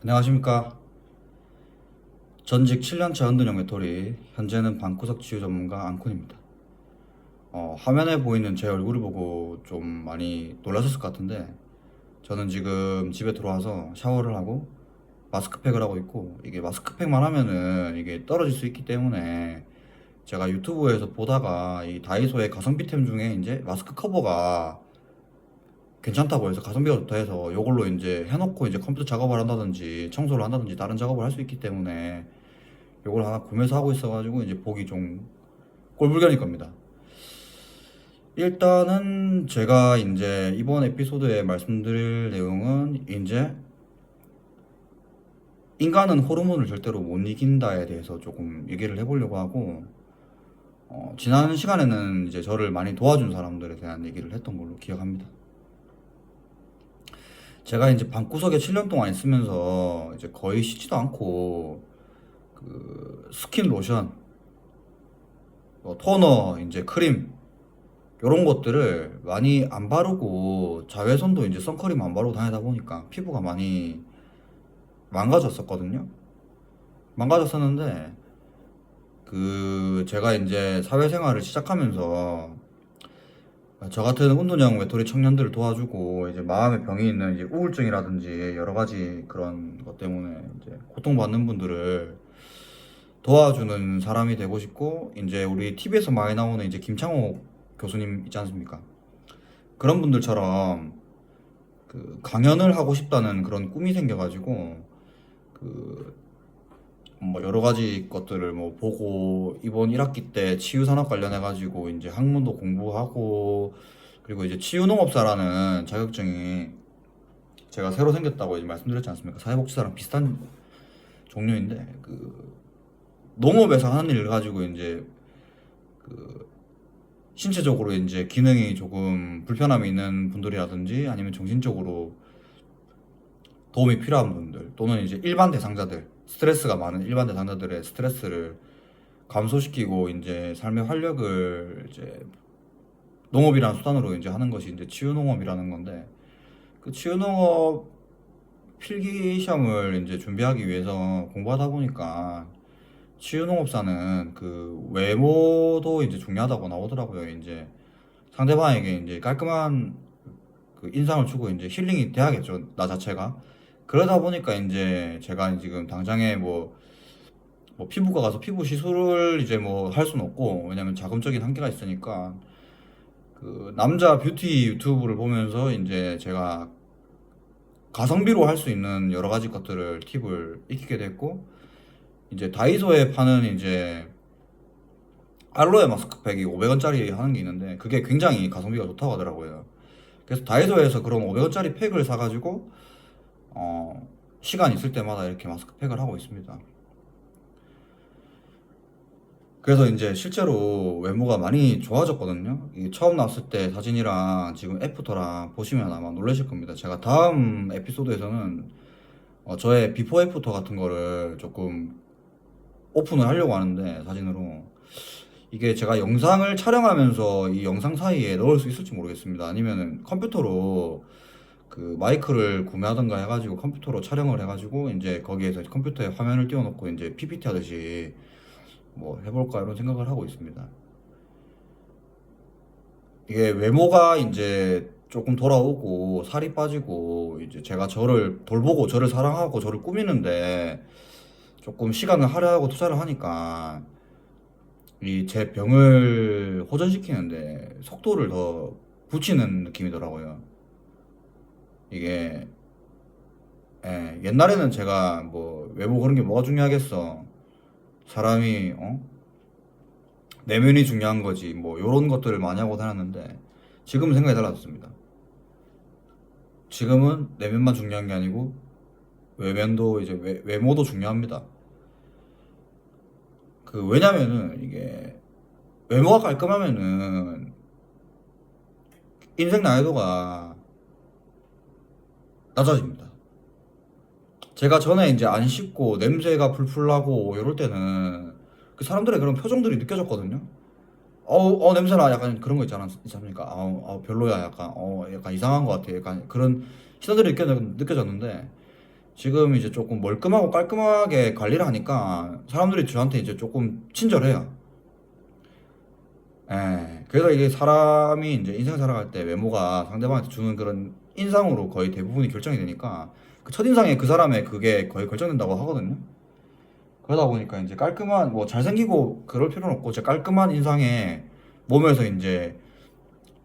안녕하십니까. 전직 7년차 은둔형 외톨이, 현재는 방구석 치유 전문가 안쿤입니다. 화면에 보이는 제 얼굴을 보고 좀 많이 놀라셨을 것 같은데, 저는 지금 집에 들어와서 샤워를 하고 마스크팩을 하고 있고, 이게 마스크팩만 하면은 이게 떨어질 수 있기 때문에 제가 유튜브에서 보다가 이 다이소의 가성비템 중에 이제 마스크 커버가 괜찮다고 해서, 가성비가 좋다 해서 이걸로 이제 해놓고 이제 컴퓨터 작업을 한다든지 청소를 한다든지 다른 작업을 할 수 있기 때문에 요걸 하나 구매해서 하고 있어가지고 이제 보기 좀 꼴불견일 겁니다. 일단은 제가 이제 이번 에피소드에 말씀드릴 내용은 이제 인간은 호르몬을 절대로 못 이긴다에 대해서 조금 얘기를 해보려고 하고, 지난 시간에는 이제 저를 많이 도와준 사람들에 대한 얘기를 했던 걸로 기억합니다. 제가 이제 방구석에 7년 동안 있으면서 이제 거의 씻지도 않고 그 스킨 로션, 토너, 이제 크림 이런 것들을 많이 안 바르고 자외선도 이제 선크림 안 바르고 다니다 보니까 피부가 많이 망가졌었거든요. 망가졌었는데 그 제가 이제 사회생활을 시작하면서 저 같은 운동장 외톨이 청년들을 도와주고 이제 마음의 병이 있는 이제 우울증이라든지 여러 가지 그런 것 때문에 이제 고통받는 분들을 도와주는 사람이 되고 싶고, 이제 우리 TV에서 많이 나오는 이제 김창호 교수님 있지 않습니까? 그런 분들처럼 그 강연을 하고 싶다는 그런 꿈이 생겨가지고 그 뭐 여러 가지 것들을 뭐 보고 이번 1학기 때 치유산업 관련해 가지고 이제 학문도 공부하고, 그리고 이제 치유농업사라는 자격증이 제가 새로 생겼다고 이제 말씀드렸지 않습니까? 사회복지사랑 비슷한 종류인데, 그 농업에서 하는 일 가지고 이제 그 신체적으로 이제 기능이 조금 불편함이 있는 분들이라든지 아니면 정신적으로 도움이 필요한 분들, 또는 이제 일반 대상자들, 스트레스가 많은 일반 대상자들의 스트레스를 감소시키고 이제 삶의 활력을 이제 농업이라는 수단으로 이제 하는 것이 이제 치유농업이라는 건데, 그 치유농업 필기 시험을 이제 준비하기 위해서 공부하다 보니까 치유농업사는 그 외모도 이제 중요하다고 나오더라고요. 이제 상대방에게 이제 깔끔한 그 인상을 주고 이제 힐링이 돼야겠죠, 나 자체가. 그러다 보니까 이제 제가 지금 당장에 뭐 피부과 가서 피부 시술을 이제 뭐 할 수는 없고, 왜냐면 자금적인 한계가 있으니까 그 남자 뷰티 유튜브를 보면서 이제 제가 가성비로 할 수 있는 여러 가지 것들을 팁을 익히게 됐고, 이제 다이소에 파는 이제 알로에 마스크팩이 500원짜리 하는 게 있는데 그게 굉장히 가성비가 좋다고 하더라고요. 그래서 다이소에서 그런 500원짜리 팩을 사가지고 시간 있을 때마다 이렇게 마스크팩을 하고 있습니다. 그래서 이제 실제로 외모가 많이 좋아졌거든요. 이게 처음 나왔을 때 사진이랑 지금 애프터랑 보시면 아마 놀라실 겁니다. 제가 다음 에피소드에서는 저의 비포 애프터 같은 거를 조금 오픈을 하려고 하는데, 사진으로 이게 제가 영상을 촬영하면서 이 영상 사이에 넣을 수 있을지 모르겠습니다. 아니면은 컴퓨터로 그 마이크를 구매하던가 해가지고 컴퓨터로 촬영을 해가지고 이제 거기에서 컴퓨터에 화면을 띄워놓고 이제 PPT 하듯이 뭐 해볼까 이런 생각을 하고 있습니다. 이게 외모가 이제 조금 돌아오고 살이 빠지고 이제 제가 저를 돌보고 저를 사랑하고 저를 꾸미는데 조금 시간을 할애하고 투자를 하니까 이 제 병을 호전시키는데 속도를 더 붙이는 느낌이더라고요. 이게 옛날에는 제가 뭐 외모 그런 게 뭐가 중요하겠어, 사람이 내면이 중요한 거지 뭐 요런 것들을 많이 하고 다녔는데, 지금은 생각이 달라졌습니다. 지금은 내면만 중요한 게 아니고 외면도 이제 외모도 중요합니다. 그 왜냐면은 이게 외모가 깔끔하면은 인생 난이도가 낮아집니다. 제가 전에 이제 안 씻고 냄새가 풀풀 나고 이럴 때는 그 사람들의 그런 표정들이 느껴졌거든요. 냄새나, 약간 그런 거 있잖아, 있습니까? 별로야, 약간, 약간 이상한 것 같아. 약간 그런 시선들이 느껴졌는데, 지금 이제 조금 멀끔하고 깔끔하게 관리를 하니까 사람들이 저한테 이제 조금 친절해요. 예. 그래서 이게 사람이 이제 인생 살아갈 때 외모가 상대방한테 주는 그런 인상으로 거의 대부분이 결정이 되니까 그 첫인상에 그 사람의 그게 거의 결정된다고 하거든요. 그러다 보니까 이제 깔끔한 뭐 잘생기고 그럴 필요는 없고 제 깔끔한 인상에 몸에서 이제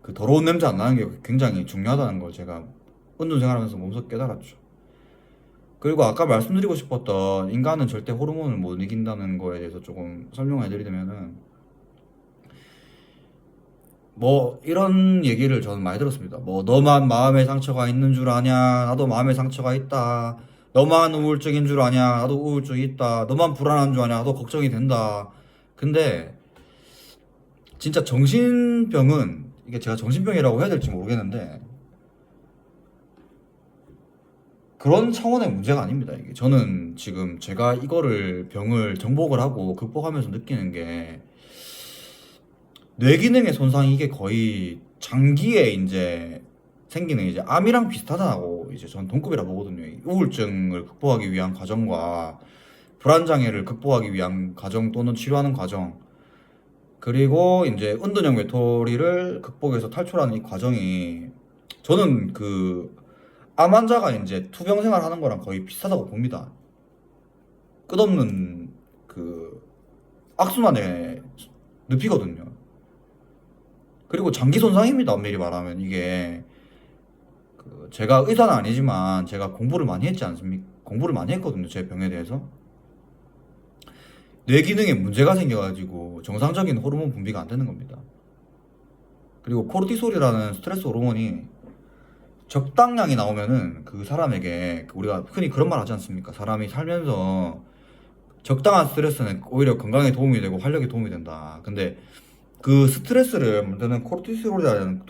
그 더러운 냄새 안 나는 게 굉장히 중요하다는 걸 제가 운동 생활하면서 몸소 깨달았죠. 그리고 아까 말씀드리고 싶었던 인간은 절대 호르몬을 못 이긴다는 거에 대해서 조금 설명해 드리자면은 뭐 이런 얘기를 저는 많이 들었습니다. 뭐 너만 마음에 상처가 있는 줄 아냐? 나도 마음에 상처가 있다. 너만 우울증인 줄 아냐? 나도 우울증이 있다. 너만 불안한 줄 아냐? 나도 걱정이 된다. 근데 진짜 정신병은 이게 제가 정신병이라고 해야 될지 모르겠는데 그런 차원의 문제가 아닙니다. 이게 저는 지금 제가 이거를 병을 정복을 하고 극복하면서 느끼는 게 뇌 기능의 손상이 이게 거의 장기에 이제 생기는 이제 암이랑 비슷하다고 이제 전 동급이라 보거든요. 이 우울증을 극복하기 위한 과정과 불안 장애를 극복하기 위한 과정 또는 치료하는 과정 그리고 이제 은둔형 외톨이를 극복해서 탈출하는 이 과정이 저는 그 암 환자가 이제 투병 생활하는 거랑 거의 비슷하다고 봅니다. 끝없는 그 악순환의 늪이거든요. 그리고 장기 손상입니다. 엄밀히 말하면 이게 그 제가 의사는 아니지만 제가 공부를 많이 했지 않습니까? 공부를 많이 했거든요. 제 병에 대해서. 뇌 기능에 문제가 생겨가지고 정상적인 호르몬 분비가 안 되는 겁니다. 그리고 코르티솔이라는 스트레스 호르몬이 적당량이 나오면은 그 사람에게 우리가 흔히 그런 말 하지 않습니까? 사람이 살면서 적당한 스트레스는 오히려 건강에 도움이 되고 활력에 도움이 된다. 근데 그 스트레스를 만드는 코르티솔이라는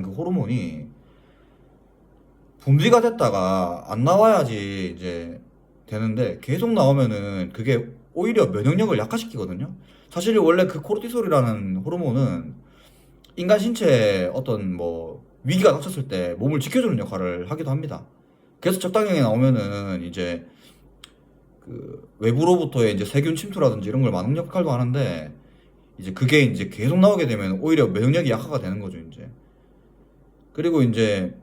그 호르몬이 분비가 됐다가 안 나와야지 이제 되는데 계속 나오면은 그게 오히려 면역력을 약화시키거든요. 사실 원래 그 코르티솔이라는 호르몬은 인간 신체에 어떤 뭐 위기가 닥쳤을 때 몸을 지켜주는 역할을 하기도 합니다. 그래서 적당량이 나오면은 이제 그 외부로부터의 이제 세균 침투라든지 이런 걸 막는 역할도 하는데 이제 그게 이제 계속 나오게 되면 오히려 면역력이 약화가 되는 거죠, 이제. 그리고 이제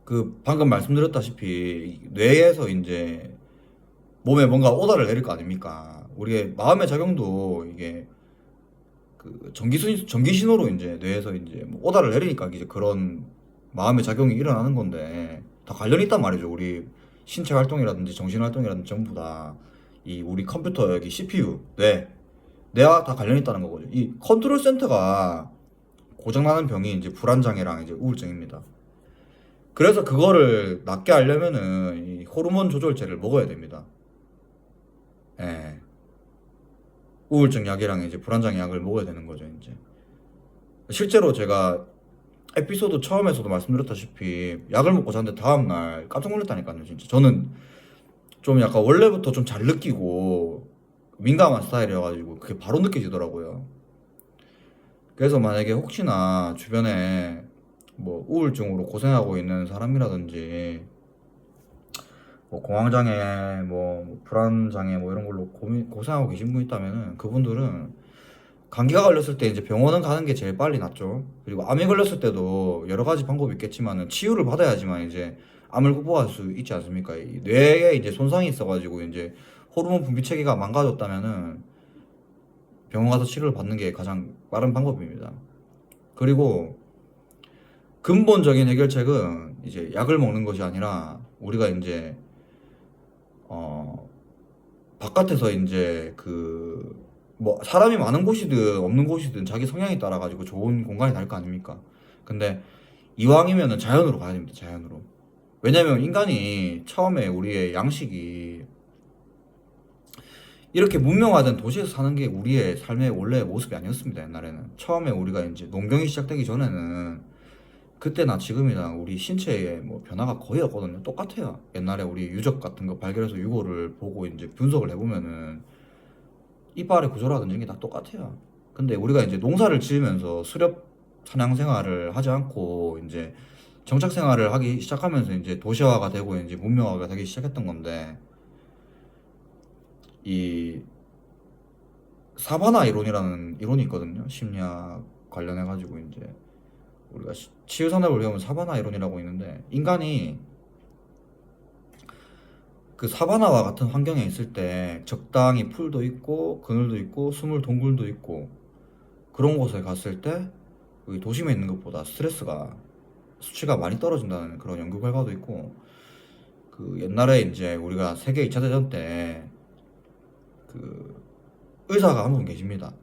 그 방금 말씀드렸다시피 뇌에서 이제 몸에 뭔가 오다를 내릴 거 아닙니까? 우리의 마음의 작용도 이게 그 전기 신호로 이제 뇌에서 이제 뭐 오다를 내리니까 이제 그런 마음의 작용이 일어나는 건데 다 관련이 있단 말이죠. 우리 신체 활동이라든지 정신 활동이라든지 전부 다 이 우리 컴퓨터 여기 CPU 뇌와 다 관련이 있다는 거거든요. 이 컨트롤 센터가 고장나는 병이 이제 불안장애랑 이제 우울증입니다. 그래서 그거를 낫게 하려면은 이 호르몬 조절제를 먹어야 됩니다. 예. 우울증 약이랑 이제 불안장 약을 먹어야 되는 거죠, 이제. 실제로 제가 에피소드 처음에서도 말씀드렸다시피 약을 먹고 잤는데 다음날 깜짝 놀랐다니까요, 진짜. 저는 좀 약간 원래부터 좀 잘 느끼고 민감한 스타일이어가지고 그게 바로 느껴지더라고요. 그래서 만약에 혹시나 주변에 뭐 우울증으로 고생하고 있는 사람이라든지 뭐 공황장애, 뭐 불안장애 뭐 이런 걸로 고생하고 계신 분 있다면은 그분들은 감기가 걸렸을 때 이제 병원은 가는 게 제일 빨리 낫죠. 그리고 암이 걸렸을 때도 여러 가지 방법이 있겠지만은 치유를 받아야지만 이제 암을 극복할 수 있지 않습니까? 이 뇌에 이제 손상이 있어가지고 이제 호르몬 분비 체계가 망가졌다면은 병원 가서 치료를 받는 게 가장 빠른 방법입니다. 그리고 근본적인 해결책은 이제 약을 먹는 것이 아니라 우리가 이제 어 바깥에서 이제 그 뭐 사람이 많은 곳이든 없는 곳이든 자기 성향에 따라 가지고 좋은 공간이 날 거 아닙니까? 근데 이왕이면은 자연으로 가야 됩니다. 자연으로. 왜냐면 인간이 처음에 우리의 양식이 이렇게 문명화된 도시에서 사는 게 우리의 삶의 원래 모습이 아니었습니다. 옛날에는. 처음에 우리가 이제 농경이 시작되기 전에는 그때나 지금이나 우리 신체에 뭐 변화가 거의 없거든요. 똑같아요. 옛날에 우리 유적 같은 거 발견해서 유골을 보고 이제 분석을 해보면은 이빨의 구조라든지 이게 다 똑같아요. 근데 우리가 이제 농사를 지으면서 수렵 사냥 생활을 하지 않고 이제 정착 생활을 하기 시작하면서 이제 도시화가 되고 이제 문명화가 되기 시작했던 건데, 이 사바나 이론이라는 이론이 있거든요. 심리학 관련해 가지고 이제 우리가 치유산업을 배우면 사바나 이론이라고 있는데, 인간이 그 사바나와 같은 환경에 있을 때 적당히 풀도 있고 그늘도 있고 스물 동굴도 있고 그런 곳에 갔을 때 이 도심에 있는 것보다 스트레스가 수치가 많이 떨어진다는 그런 연구 결과도 있고, 그 옛날에 이제 우리가 세계 2차 대전 때 그 의사가 한 분 계십니다.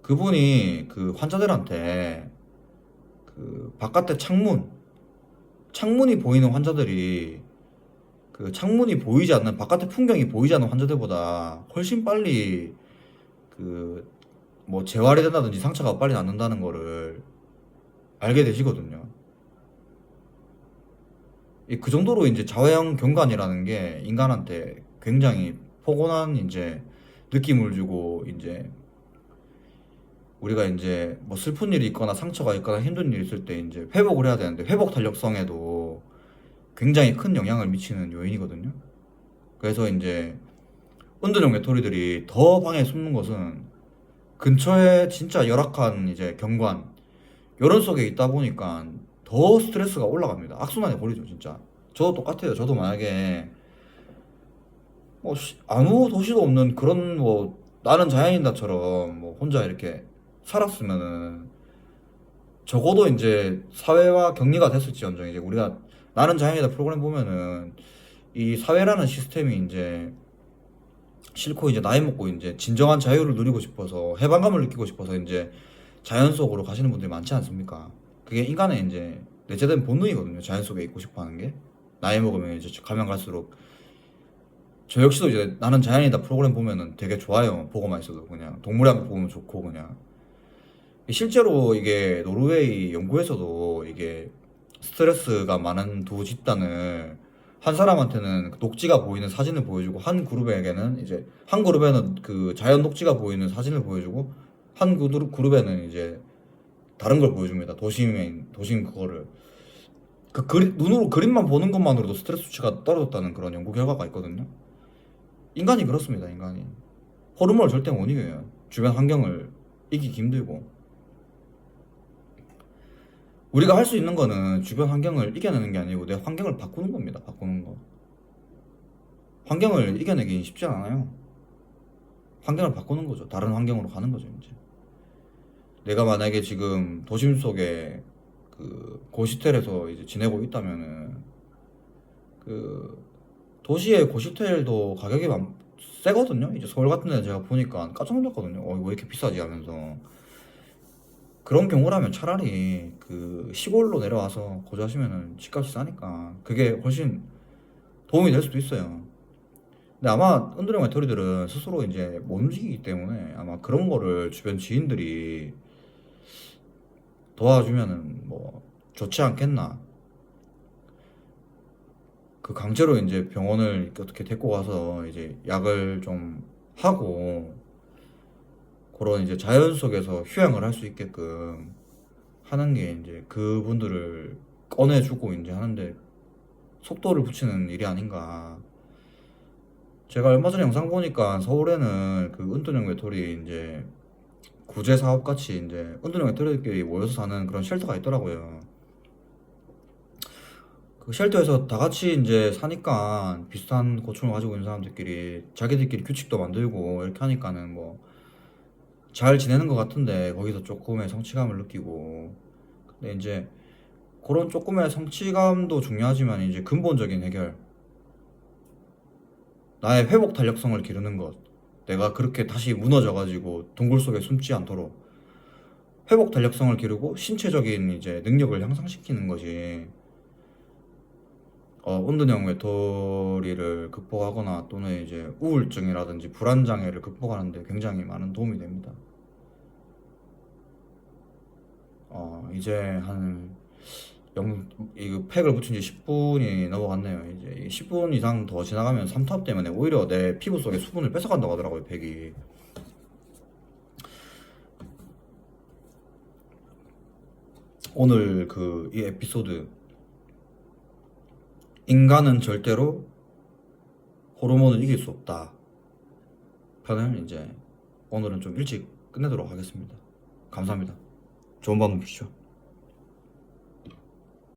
그분이 그 환자들한테 그 바깥에 창문이 보이는 환자들이 그 창문이 보이지 않는 바깥의 풍경이 보이지 않는 환자들보다 훨씬 빨리 그 뭐 재활이 된다든지 상처가 빨리 낫는다는 거를 알게 되시거든요. 그 정도로 이제 자외형 경관이라는 게 인간한테 굉장히 포근한 이제 느낌을 주고, 이제 우리가 이제 뭐 슬픈 일이 있거나 상처가 있거나 힘든 일이 있을 때 이제 회복을 해야 되는데 회복 탄력성에도 굉장히 큰 영향을 미치는 요인이거든요. 그래서 이제 은둔형 외톨이들이 더 방에 숨는 것은 근처에 진짜 열악한 이제 경관 이런 속에 있다 보니까 더 스트레스가 올라갑니다. 악순환에 걸리죠, 진짜. 저도 똑같아요. 저도 만약에 뭐 아무 도시도 없는 그런 뭐 나는 자연인다처럼 뭐 혼자 이렇게 살았으면은 적어도 이제 사회와 격리가 됐을지언정, 이제 우리가 나는 자연이다 프로그램 보면은 이 사회라는 시스템이 이제 싫고 이제 나이 먹고 이제 진정한 자유를 누리고 싶어서 해방감을 느끼고 싶어서 이제 자연 속으로 가시는 분들이 많지 않습니까? 그게 인간의 이제 내재된 본능이거든요. 자연 속에 있고 싶어 하는 게. 나이 먹으면 이제 가면 갈수록 저 역시도 이제 나는 자연이다 프로그램 보면은 되게 좋아요. 보고만 있어도 그냥 동물의 왕국 보면 좋고 그냥. 실제로 이게 노르웨이 연구에서도 이게 스트레스가 많은 두 집단을 한 사람한테는 녹지가 보이는 사진을 보여주고, 한 그룹에게는 이제 한 그룹에는 그 자연 녹지가 보이는 사진을 보여주고, 한 그룹에는 이제 다른 걸 보여줍니다. 도심 그거를 눈으로 그림만 보는 것만으로도 스트레스 수치가 떨어졌다는 그런 연구 결과가 있거든요. 인간이 그렇습니다. 인간이 호르몬을 절대 못 이겨요. 주변 환경을 이기기 힘들고, 우리가 할 수 있는 거는 주변 환경을 이겨내는 게 아니고 내 환경을 바꾸는 겁니다. 바꾸는 거. 환경을 이겨내기 쉽지 않아요. 환경을 바꾸는 거죠. 다른 환경으로 가는 거죠, 이제. 내가 만약에 지금 도심 속에 그 고시텔에서 이제 지내고 있다면은 그 도시의 고시텔도 가격이 세거든요. 이제 서울 같은 데는 제가 보니까 깜짝 놀랐거든요. 왜 이렇게 비싸지 하면서. 그런 경우라면 차라리 그 시골로 내려와서 거주하시면은 집값이 싸니까 그게 훨씬 도움이 될 수도 있어요. 근데 아마 은둔형 외톨이들은 스스로 이제 못 움직이기 때문에 아마 그런 거를 주변 지인들이 도와주면은 뭐 좋지 않겠나. 그 강제로 이제 병원을 이렇게 어떻게 데리고 가서 이제 약을 좀 하고 그런 이제 자연 속에서 휴양을 할 수 있게끔 하는 게 이제 그분들을 꺼내주고 이제 하는데 속도를 붙이는 일이 아닌가. 제가 얼마 전에 영상 보니까 서울에는 그 은둔형 외톨이 이제 구제 사업 같이 이제 은둔형 외톨이들끼리 모여서 사는 그런 쉘터가 있더라고요. 그 쉘터에서 다 같이 이제 사니까 비슷한 고충을 가지고 있는 사람들끼리 자기들끼리 규칙도 만들고 이렇게 하니까는 뭐 잘 지내는 것 같은데, 거기서 조금의 성취감을 느끼고. 근데 이제 그런 조금의 성취감도 중요하지만 이제 근본적인 해결, 나의 회복 탄력성을 기르는 것, 내가 그렇게 다시 무너져가지고 동굴 속에 숨지 않도록 회복 탄력성을 기르고 신체적인 이제 능력을 향상시키는 것이 은둔형 외톨이를 극복하거나 또는 이제 우울증이라든지 불안 장애를 극복하는데 굉장히 많은 도움이 됩니다. 이제 한 이거 팩을 붙인 지 10분이 넘어갔네요. 이제 10분 이상 더 지나가면 삼투압 때문에 오히려 내 피부 속에 수분을 뺏어간다고 하더라고요, 팩이. 오늘 이 에피소드 인간은 절대로 호르몬을 이길 수 없다 편을 이제 오늘은 좀 일찍 끝내도록 하겠습니다. 감사합니다. 좋은 밤 되십시오.